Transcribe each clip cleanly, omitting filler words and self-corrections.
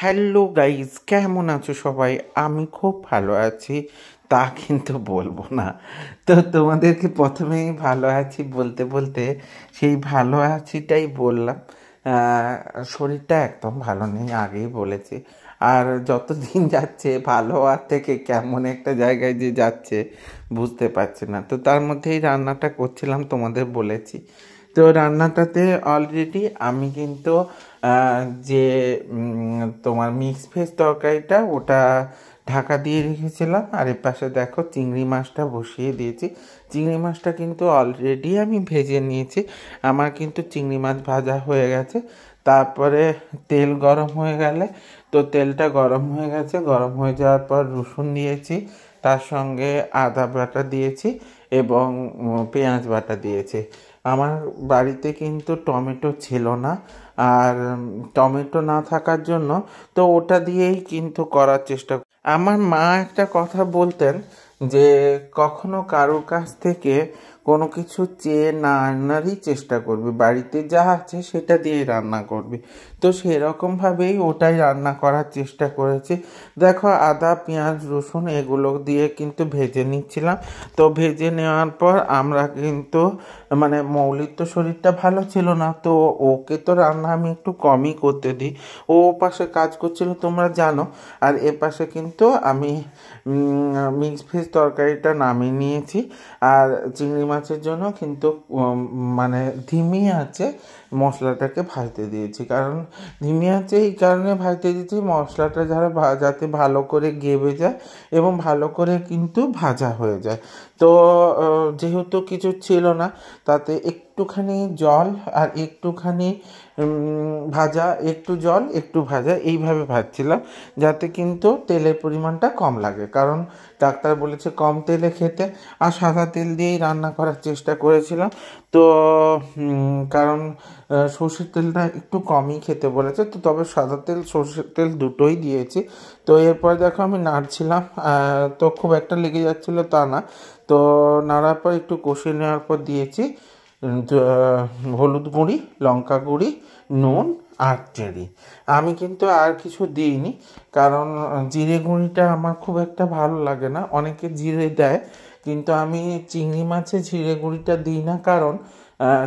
Hello guys, কেমন আছো সবাই? আমি খুব ভালো আছি, তা কিন্তু বলবো না। তো তোমাদেরকে প্রথমেই ভালো আছি বলতে বলতে সেই ভালো আছিটাই বললাম। শরীরটা একদম ভালো নেই, আগেই বলেছি। আর যত দিন যাচ্ছে ভালো আর থেকে কেমন একটা জায়গায় যে যাচ্ছে বুঝতে পারছি না। তো তার মধ্যেই রান্নাটা করছিলাম, তোমাদের বলেছি। তো রান্নাটাতে অলরেডি আমি কিন্তু যে তোমার মিক্স ভেজ তরকারিটা ওটা ঢাকা দিয়ে রেখেছিলাম, আর এর পাশে দেখো চিংড়ি মাছটা বসিয়ে দিয়েছি। চিংড়ি মাছটা কিন্তু অলরেডি আমি ভেজে নিয়েছি, আমার কিন্তু চিংড়ি মাছ ভাজা হয়ে গেছে। তারপরে তেল গরম হয়ে গেলে, তো তেলটা গরম হয়ে গেছে, গরম হয়ে যাওয়ার পর রসুন দিয়েছি, তার সঙ্গে আদা বাটা দিয়েছি এবং পেঁয়াজ বাটা দিয়েছি। আমার বাড়িতে কিন্তু টমেটো ছিল না, আর টমেটো না থাকার জন্য তো ওটা দিয়েই কিন্তু করার চেষ্টা। আমার মা একটা কথা বলতেন যে কখনো কারোর কাছ থেকে কোনো কিছু চেয়ে না আনারই চেষ্টা করবি, বাড়িতে যা আছে সেটা দিয়েই রান্না করবি। তো সেরকমভাবেই ওটাই রান্না করার চেষ্টা করেছি। দেখো আদা পেঁয়াজ রসুন এগুলো দিয়ে কিন্তু ভেজে নিচ্ছিলাম। তো ভেজে নেওয়ার পর আমরা কিন্তু মানে মৌলির তো শরীরটা ভালো ছিল না, তো ওকে তো রান্না আমি একটু কমই করতে দিই। ও পাশে কাজ করছিল তোমরা জানো, আর এ পাশে কিন্তু আমি মিক্স ভেজ তরকারিটা নামিয়ে নিয়েছি। আর চিংড়ি মাছের জন্য কিন্তু মানে ধিমি আছে মশলাটাকে ভাজতে দিয়েছি, কারণ ধিমি আছে এই কারণে ভাজতে দিয়েছি মশলাটা যাতে ভালো করে গেবে যায় এবং ভালো করে কিন্তু ভাজা হয়ে যায়। তো যেহেতু কিছু ছিল না, তাতে একটুখানি জল আর একটুখানি ভাজা, একটু জল একটু ভাজা এইভাবে ভাজছিলাম, যাতে কিন্তু তেলের পরিমাণটা কম লাগে, কারণ ডাক্তার বলেছে কম তেলে খেতে। আর সাদা তেল দিয়েই রান্না করার চেষ্টা করেছিলাম। তো কারণ সর্ষের তেলটা একটু কমই খেতে বলেছে, তো তবে সাদা তেল সর্ষের তেল দুটোই দিয়েছি। তো এরপর দেখো আমি নাড়ছিলাম, তো খুব একটা লেগে যাচ্ছিলো তা না। তো নাড়ার পর একটু কষিয়ে নেওয়ার পর দিয়েছি হলুদ গুঁড়ি, লঙ্কা গুঁড়ি, নুন আর চিনি। আমি কিন্তু আর কিছু দিইনি, কারণ জিরে গুঁড়িটা আমার খুব একটা ভালো লাগে না, অনেকে জিরে দেয় কিন্তু আমি চিংড়ি মাছে জিরে গুঁড়িটা দিই না, কারণ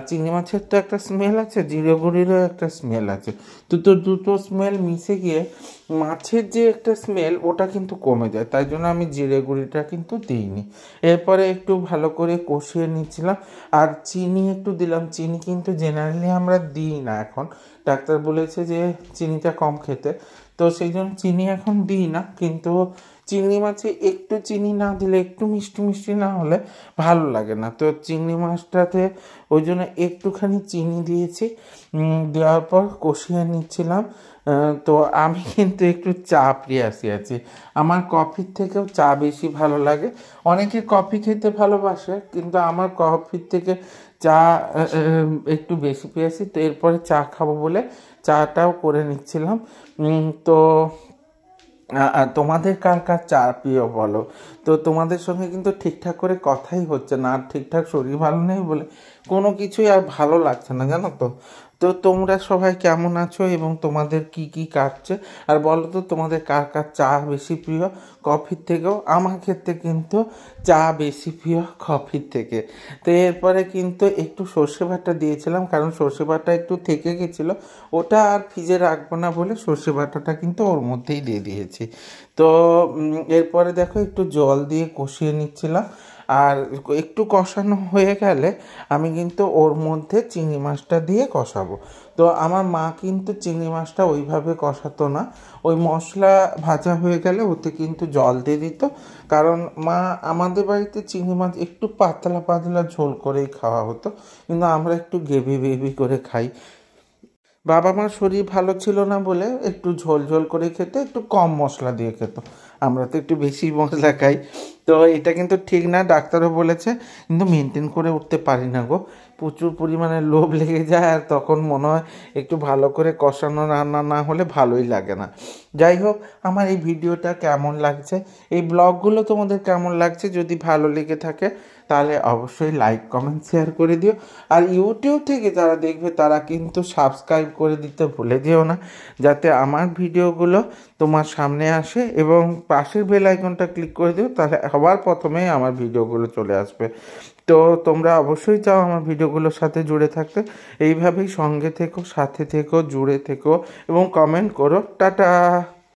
চিংড়ি মাছের তো একটা স্মেল আছে, জিরে গুঁড়িরও একটা স্মেল আছে। তো দুটো স্মেল মিশে গিয়ে মাছের যে একটা স্মেল ওটা কিন্তু কমে যায়, তাই জন্য আমি জিরে গুঁড়িটা কিন্তু দিইনি। এরপরে একটু ভালো করে কষিয়ে নিচ্ছিলাম, আর চিনি একটু দিলাম। চিনি কিন্তু জেনারেলি আমরা দিই না এখন, ডাক্তার বলেছে যে চিনিটা কম খেতে, তো সেই জন্য চিনি এখন দিই না। কিন্তু চিংড়ি মাছে একটু চিনি না দিলে, একটু মিষ্টি মিষ্টি না হলে ভালো লাগে না। তো চিংড়ি মাছটাতে ওই জন্য একটুখানি চিনি দিয়েছি, দেওয়ার পর কষিয়ে নিচ্ছিলাম। তো আমি কিন্তু একটু চা প্রিয়াসী আছি, আমার কফির থেকেও চা বেশি ভালো লাগে। অনেকে কফি খেতে ভালোবাসে, কিন্তু আমার কফির থেকে চা একটু বেশি প্রিয়াসী। তো এরপরে চা খাবো বলে চাটাও করে নিচ্ছিলাম। তো তোমাদের কার কার চা প্রিয় বলো? তো তোমাদের সঙ্গে কিন্তু ঠিকঠাক করে কথাই হচ্ছে না, আর ঠিকঠাক শরীর ভালো নেই বলে কোনো কিছুই আর ভালো লাগছে না, জানো তো। তো তোমরা সবাই কেমন আছো এবং তোমাদের কি কি কাটছে, আর বলো তো তোমাদের কার কার চা বেশি প্রিয় কফির থেকেও? আমার ক্ষেত্রে কিন্তু চা বেশি প্রিয় কফির থেকে। তো এরপরে কিন্তু একটু সর্ষে বাটা দিয়েছিলাম, কারণ সর্ষে বাটা একটু থেকে গেছিলো, ওটা আর ফ্রিজে রাখবো না বলে সর্ষে বাটাটা কিন্তু ওর মধ্যেই দিয়ে দিয়েছি। তো এরপরে দেখো একটু জল দিয়ে কষিয়ে নিচ্ছিলাম, আর একটু কষানো হয়ে গেলে আমি কিন্তু ওর মধ্যে চিংড়ি মাছটা দিয়ে কষাবো। তো আমার মা কিন্তু চিংড়ি মাছটা ওইভাবে কষাতো না, ওই মশলা ভাজা হয়ে গেলে ওতে কিন্তু জল দিয়ে দিত, কারণ মা আমাদের বাড়িতে চিংড়ি মাছ একটু পাতলা পাতলা ঝোল করেই খাওয়া হতো, কিন্তু আমরা একটু গ্রেভি গ্রেভি করে খাই। বাবা মার শরীর ভালো ছিল না বলে একটু ঝোল ঝোল করে খেতে, একটু কম মশলা দিয়ে খেত, আমরা তো একটু বেশি মশলা খাই। তো এটা কিন্তু ঠিক না, ডাক্তারও বলেছে, কিন্তু মেনটেন করে উঠতে পারি না গো, প্রচুর পরিমাণে লোভ লেগে যায়, আর তখন মনে হয় একটু ভালো করে কষানো রান্না না হলে ভালোই লাগে না। যাই হোক, আমার এই ভিডিওটা কেমন লাগছে, এই ব্লগগুলো তোমাদের কেমন লাগছে, যদি ভালো লেগে থাকে তাহলে অবশ্যই লাইক কমেন্ট শেয়ার করে দিও। আর ইউটিউব থেকে যারা দেখবে তারা কিন্তু সাবস্ক্রাইব করে দিতে ভুলে যেও না, যাতে আমার ভিডিওগুলো তোমার সামনে আসে, এবং পাশের বেল আইকনটা ক্লিক করে দিও, তাহলে সবার প্রথমেই আমার ভিডিওগুলো চলে আসবে। তো তোমরা অবশ্যই চাও আমার ভিডিওগুলোর সাথে জুড়ে থাকতে, এইভাবেই সঙ্গে থেকো, সাথে থেকো, জুড়ে থেকো এবং কমেন্ট করো। টাটা।